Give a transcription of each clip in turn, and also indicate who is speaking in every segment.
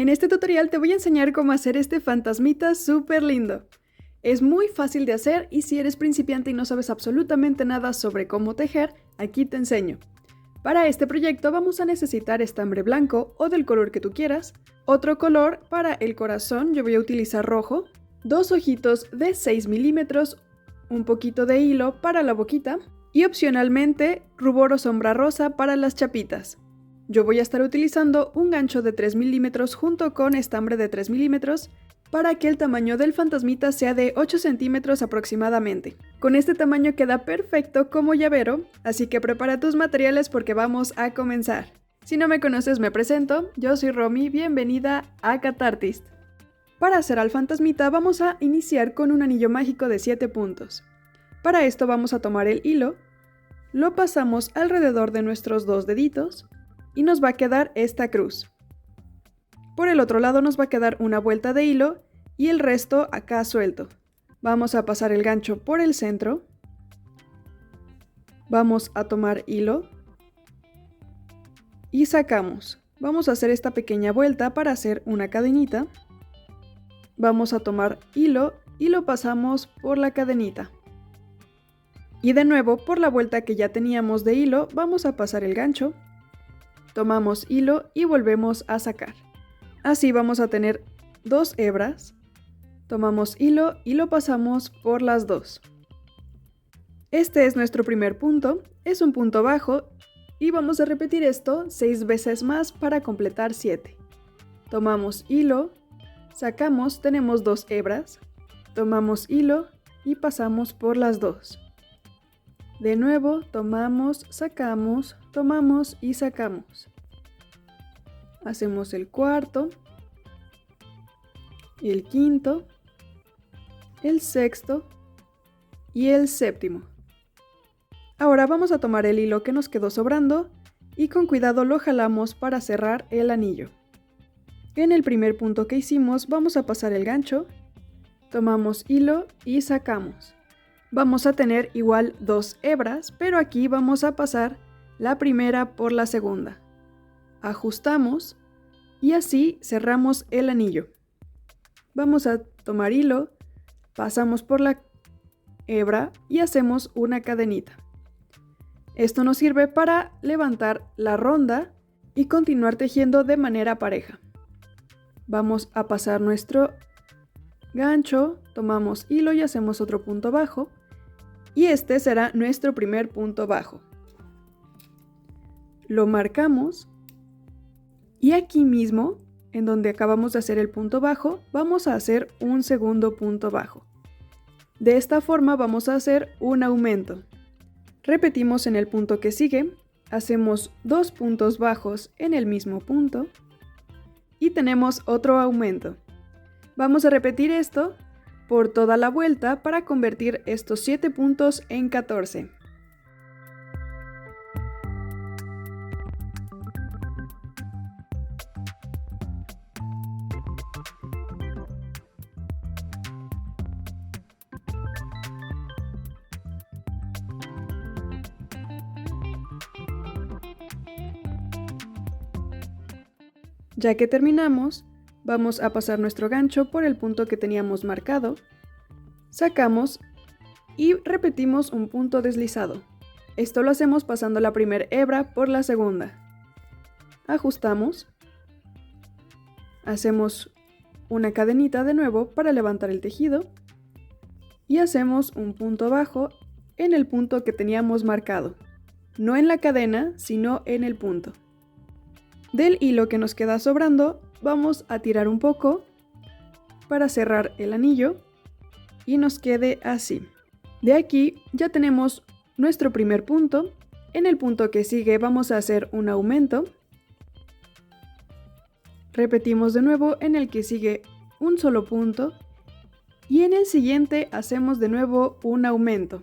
Speaker 1: En este tutorial te voy a enseñar cómo hacer este fantasmita súper lindo. Es muy fácil de hacer y si eres principiante y no sabes absolutamente nada sobre cómo tejer, aquí te enseño. Para este proyecto vamos a necesitar estambre blanco o del color que tú quieras, otro color para el corazón, yo voy a utilizar rojo, 2 ojitos de 6 milímetros, un poquito de hilo para la boquita y opcionalmente rubor o sombra rosa para las chapitas. Yo voy a estar utilizando un gancho de 3 milímetros junto con estambre de 3 milímetros para que el tamaño del fantasmita sea de 8 centímetros aproximadamente. Con este tamaño queda perfecto como llavero, así que prepara tus materiales porque vamos a comenzar. Si no me conoces me presento, yo soy Romy, bienvenida a Catartist. Para hacer al fantasmita vamos a iniciar con un anillo mágico de 7 puntos. Para esto vamos a tomar el hilo, lo pasamos alrededor de nuestros 2 deditos y nos va a quedar esta cruz. Por el otro lado nos va a quedar una vuelta de hilo y el resto acá suelto. Vamos a pasar el gancho por el centro. Vamos a tomar hilo y sacamos. Vamos a hacer esta pequeña vuelta para hacer una cadenita. Vamos a tomar hilo y lo pasamos por la cadenita. Y de nuevo por la vuelta que ya teníamos de hilo vamos a pasar el gancho. Tomamos hilo y volvemos a sacar. Así vamos a tener 2 hebras. Tomamos hilo y lo pasamos por las 2. Este es nuestro primer punto, es un punto bajo y vamos a repetir esto 6 veces más para completar 7. Tomamos hilo, sacamos, tenemos 2 hebras, tomamos hilo y pasamos por las 2. De nuevo, tomamos, sacamos, tomamos y sacamos. Hacemos el cuarto, el quinto, el sexto y el séptimo. Ahora vamos a tomar el hilo que nos quedó sobrando y con cuidado lo jalamos para cerrar el anillo. En el primer punto que hicimos vamos a pasar el gancho, tomamos hilo y sacamos. Vamos a tener igual 2 hebras, pero aquí vamos a pasar la primera por la segunda. Ajustamos y así cerramos el anillo. Vamos a tomar hilo, pasamos por la hebra y hacemos una cadenita. Esto nos sirve para levantar la ronda y continuar tejiendo de manera pareja. Vamos a pasar nuestro gancho, tomamos hilo y hacemos otro punto bajo. Y este será nuestro primer punto bajo. Lo marcamos y aquí mismo, en donde acabamos de hacer el punto bajo, vamos a hacer un segundo punto bajo. De esta forma vamos a hacer un aumento. Repetimos en el punto que sigue, hacemos 2 puntos bajos en el mismo punto y tenemos otro aumento. Vamos a repetir esto por toda la vuelta para convertir estos 7 puntos en 14. Ya que terminamos, vamos a pasar nuestro gancho por el punto que teníamos marcado, sacamos y repetimos un punto deslizado. Esto lo hacemos pasando la primera hebra por la segunda. Ajustamos, hacemos una cadenita de nuevo para levantar el tejido y hacemos un punto bajo en el punto que teníamos marcado, no en la cadena, sino en el punto. Del hilo que nos queda sobrando, vamos a tirar un poco para cerrar el anillo y nos quede así. De aquí ya tenemos nuestro primer punto. En el punto que sigue vamos a hacer un aumento. Repetimos de nuevo en el que sigue un solo punto y en el siguiente hacemos de nuevo un aumento.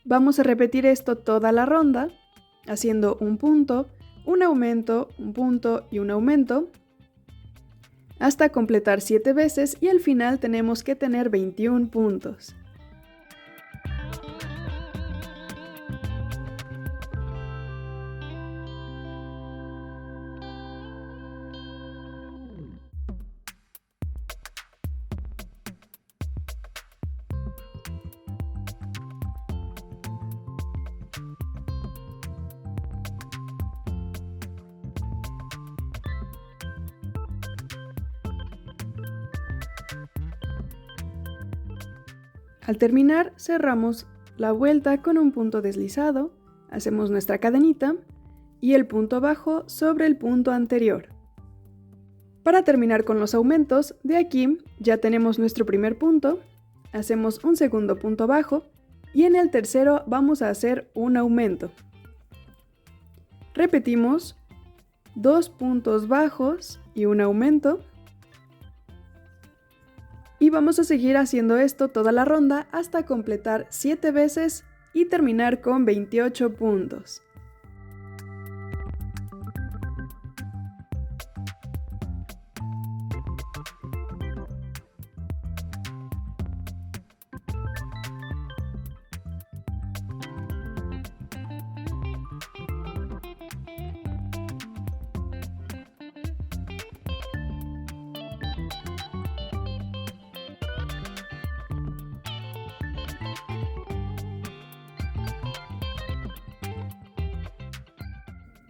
Speaker 1: Vamos a repetir esto toda la ronda, haciendo un punto, un aumento, un punto y un aumento, hasta completar 7 veces y al final tenemos que tener 21 puntos. Al terminar, cerramos la vuelta con un punto deslizado, hacemos nuestra cadenita y el punto bajo sobre el punto anterior. Para terminar con los aumentos, de aquí ya tenemos nuestro primer punto, hacemos un segundo punto bajo y en el tercero vamos a hacer un aumento. Repetimos 2 puntos bajos y un aumento. Y vamos a seguir haciendo esto toda la ronda hasta completar 7 veces y terminar con 28 puntos.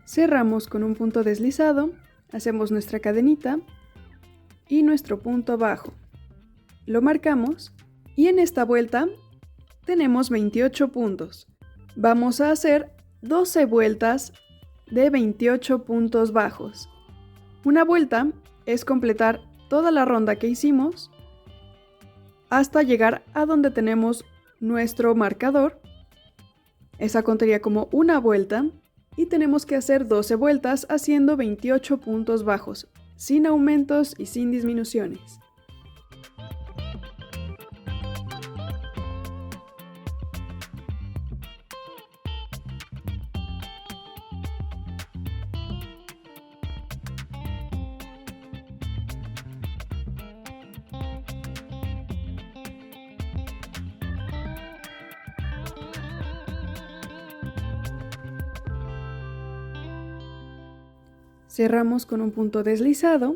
Speaker 1: Cerramos con un punto deslizado, hacemos nuestra cadenita y nuestro punto bajo. Lo marcamos y en esta vuelta tenemos 28 puntos. Vamos a hacer 12 vueltas de 28 puntos bajos. Una vuelta es completar toda la ronda que hicimos hasta llegar a donde tenemos nuestro marcador. Esa contaría como una vuelta. Y tenemos que hacer 12 vueltas haciendo 28 puntos bajos, sin aumentos y sin disminuciones. Cerramos con un punto deslizado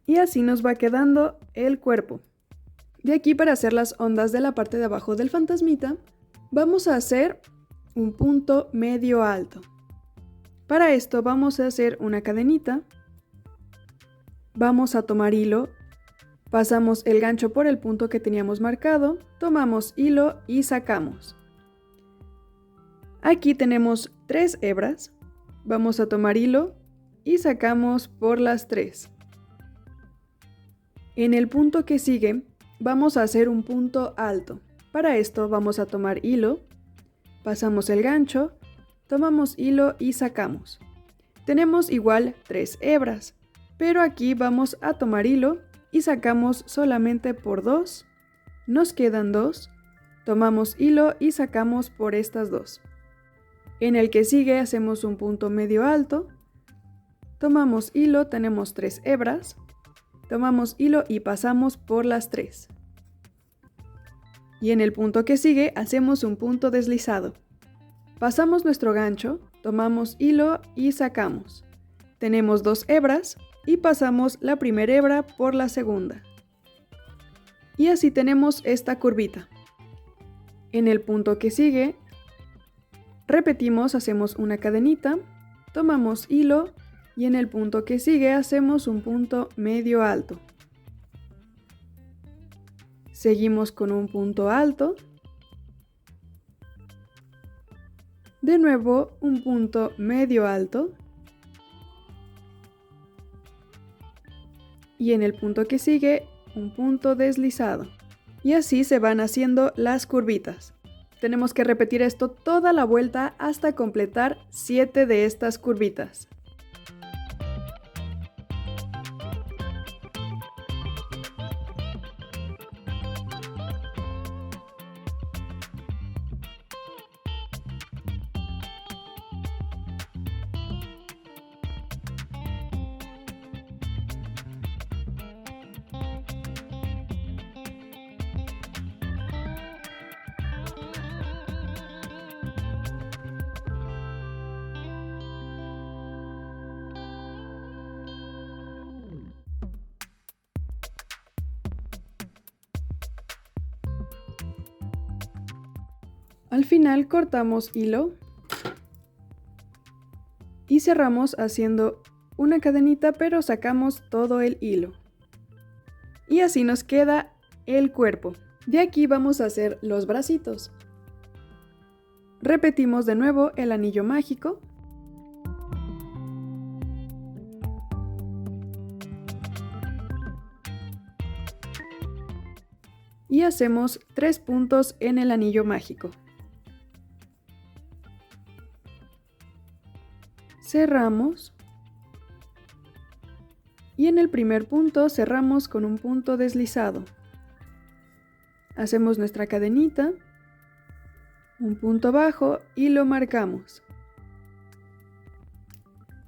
Speaker 1: y así nos va quedando el cuerpo. De aquí, para hacer las ondas de la parte de abajo del fantasmita, vamos a hacer un punto medio alto. Para esto vamos a hacer una cadenita, vamos a tomar hilo, pasamos el gancho por el punto que teníamos marcado, tomamos hilo y sacamos. Aquí tenemos 3 hebras. Vamos a tomar hilo y sacamos por las 3. En el punto que sigue vamos a hacer un punto alto. Para esto vamos a tomar hilo, pasamos el gancho, tomamos hilo y sacamos. Tenemos igual 3 hebras, pero aquí vamos a tomar hilo y sacamos solamente por 2. Nos quedan 2, tomamos hilo y sacamos por estas 2. En el que sigue hacemos un punto medio alto, tomamos hilo, tenemos 3 hebras, tomamos hilo y pasamos por las 3. Y en el punto que sigue hacemos un punto deslizado. Pasamos nuestro gancho, tomamos hilo y sacamos. Tenemos 2 hebras y pasamos la primera hebra por la segunda. Y así tenemos esta curvita. En el punto que sigue repetimos, hacemos una cadenita, tomamos hilo y en el punto que sigue hacemos un punto medio alto. Seguimos con un punto alto. De nuevo un punto medio alto. Y en el punto que sigue un punto deslizado. Y así se van haciendo las curvitas. Tenemos que repetir esto toda la vuelta hasta completar 7 de estas curvitas. Al final cortamos hilo y cerramos haciendo una cadenita, pero sacamos todo el hilo. Y así nos queda el cuerpo. De aquí vamos a hacer los bracitos. Repetimos de nuevo el anillo mágico. Y hacemos 3 puntos en el anillo mágico. Cerramos. Y en el primer punto cerramos con un punto deslizado. Hacemos nuestra cadenita, un punto bajo y lo marcamos.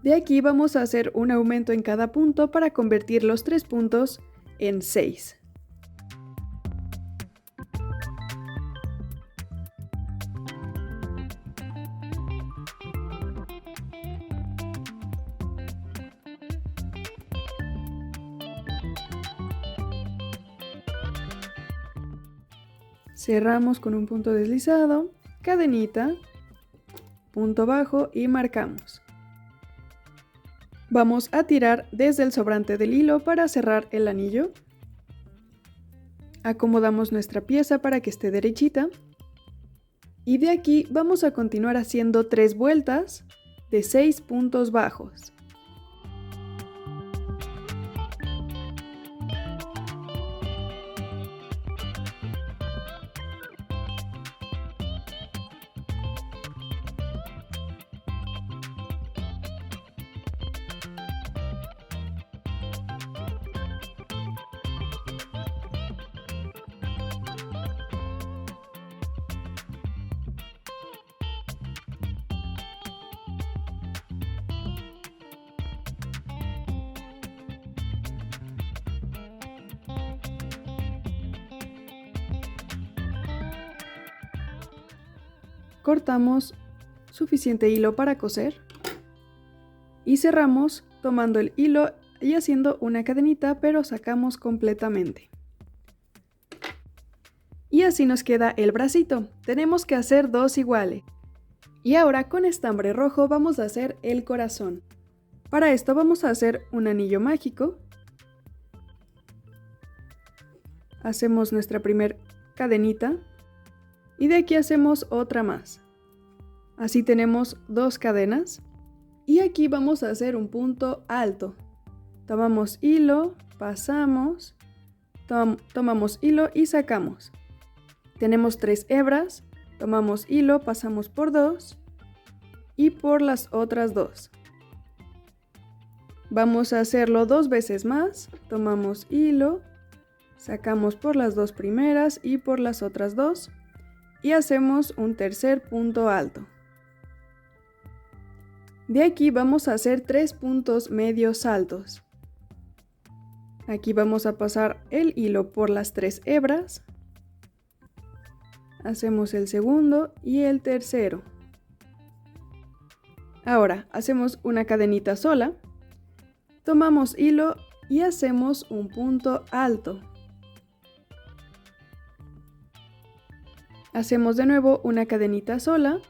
Speaker 1: De aquí vamos a hacer un aumento en cada punto para convertir los 3 puntos en 6. Cerramos con un punto deslizado, cadenita, punto bajo y marcamos. Vamos a tirar desde el sobrante del hilo para cerrar el anillo. Acomodamos nuestra pieza para que esté derechita. Y de aquí vamos a continuar haciendo 3 vueltas de 6 puntos bajos. Cortamos suficiente hilo para coser y cerramos tomando el hilo y haciendo una cadenita, pero sacamos completamente. Y así nos queda el bracito. Tenemos que hacer 2 iguales. Y ahora con estambre rojo vamos a hacer el corazón. Para esto vamos a hacer un anillo mágico. Hacemos nuestra primer cadenita. Y de aquí hacemos otra más. Así tenemos 2 cadenas. Y aquí vamos a hacer un punto alto. Tomamos hilo, pasamos, tomamos hilo y sacamos. Tenemos 3 hebras, tomamos hilo, pasamos por 2 y por las otras 2. Vamos a hacerlo 2 veces más. Tomamos hilo, sacamos por las 2 primeras y por las otras 2. Y hacemos un tercer punto alto. De aquí vamos a hacer 3 puntos medios altos. Aquí vamos a pasar el hilo por las 3 hebras. Hacemos el segundo y el tercero. Ahora hacemos una cadenita sola. Tomamos hilo y hacemos un punto alto. Hacemos de nuevo una cadenita sola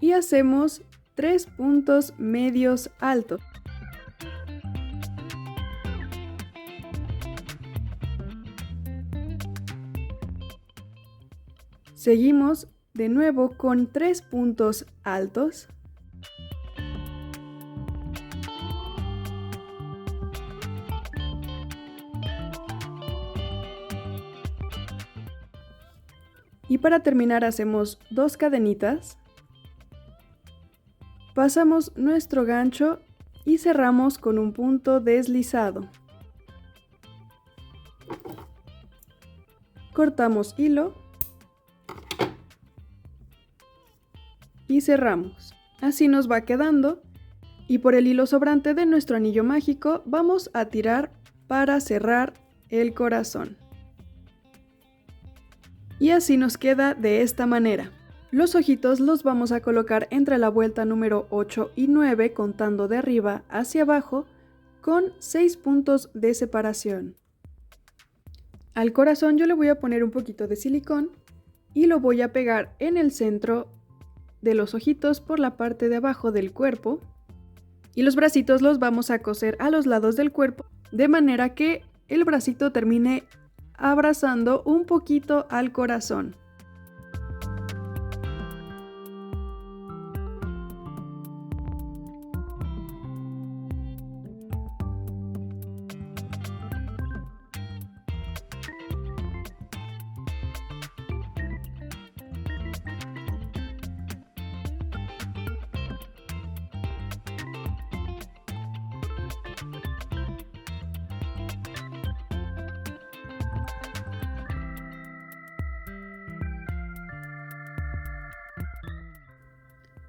Speaker 1: y hacemos 3 puntos medios altos. Seguimos de nuevo con 3 puntos altos. Y para terminar hacemos 2 cadenitas. Pasamos nuestro gancho y cerramos con un punto deslizado. Cortamos hilo y cerramos. Así nos va quedando y por el hilo sobrante de nuestro anillo mágico vamos a tirar para cerrar el corazón. Y así nos queda de esta manera. Los ojitos los vamos a colocar entre la vuelta número 8 y 9 contando de arriba hacia abajo con 6 puntos de separación. Al corazón yo le voy a poner un poquito de silicón y lo voy a pegar en el centro de los ojitos por la parte de abajo del cuerpo. Y los bracitos los vamos a coser a los lados del cuerpo de manera que el bracito termine abrazando un poquito al corazón.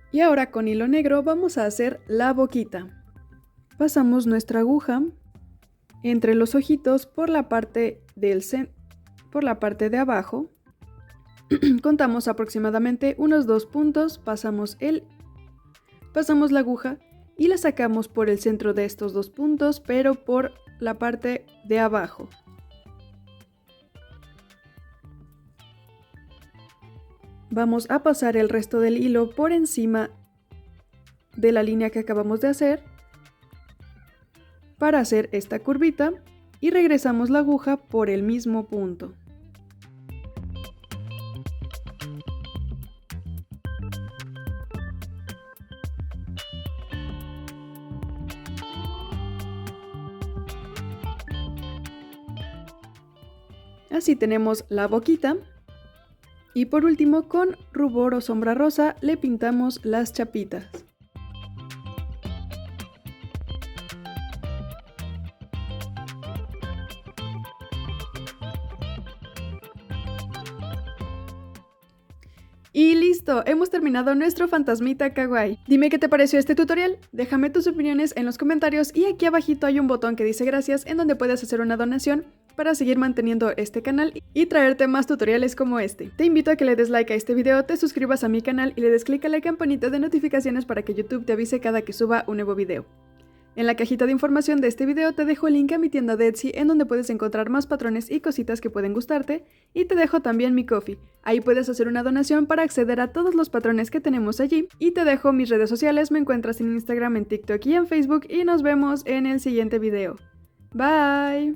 Speaker 1: Y ahora con hilo negro vamos a hacer la boquita. Pasamos nuestra aguja entre los ojitos por la parte de abajo. Contamos aproximadamente unos 2 puntos, pasamos la aguja y la sacamos por el centro de estos 2 puntos, pero por la parte de abajo. Vamos a pasar el resto del hilo por encima de la línea que acabamos de hacer para hacer esta curvita y regresamos la aguja por el mismo punto. Así tenemos la boquita. Y por último, con rubor o sombra rosa le pintamos las chapitas. Y listo, hemos terminado nuestro fantasmita kawaii. Dime qué te pareció este tutorial, déjame tus opiniones en los comentarios y aquí abajito hay un botón que dice gracias en donde puedes hacer una donación para seguir manteniendo este canal y traerte más tutoriales como este. Te invito a que le des like a este video, te suscribas a mi canal y le des click a la campanita de notificaciones para que YouTube te avise cada que suba un nuevo video. En la cajita de información de este video te dejo el link a mi tienda de Etsy en donde puedes encontrar más patrones y cositas que pueden gustarte y te dejo también mi Ko-fi. Ahí puedes hacer una donación para acceder a todos los patrones que tenemos allí y te dejo mis redes sociales, me encuentras en Instagram, en TikTok y en Facebook y nos vemos en el siguiente video. Bye.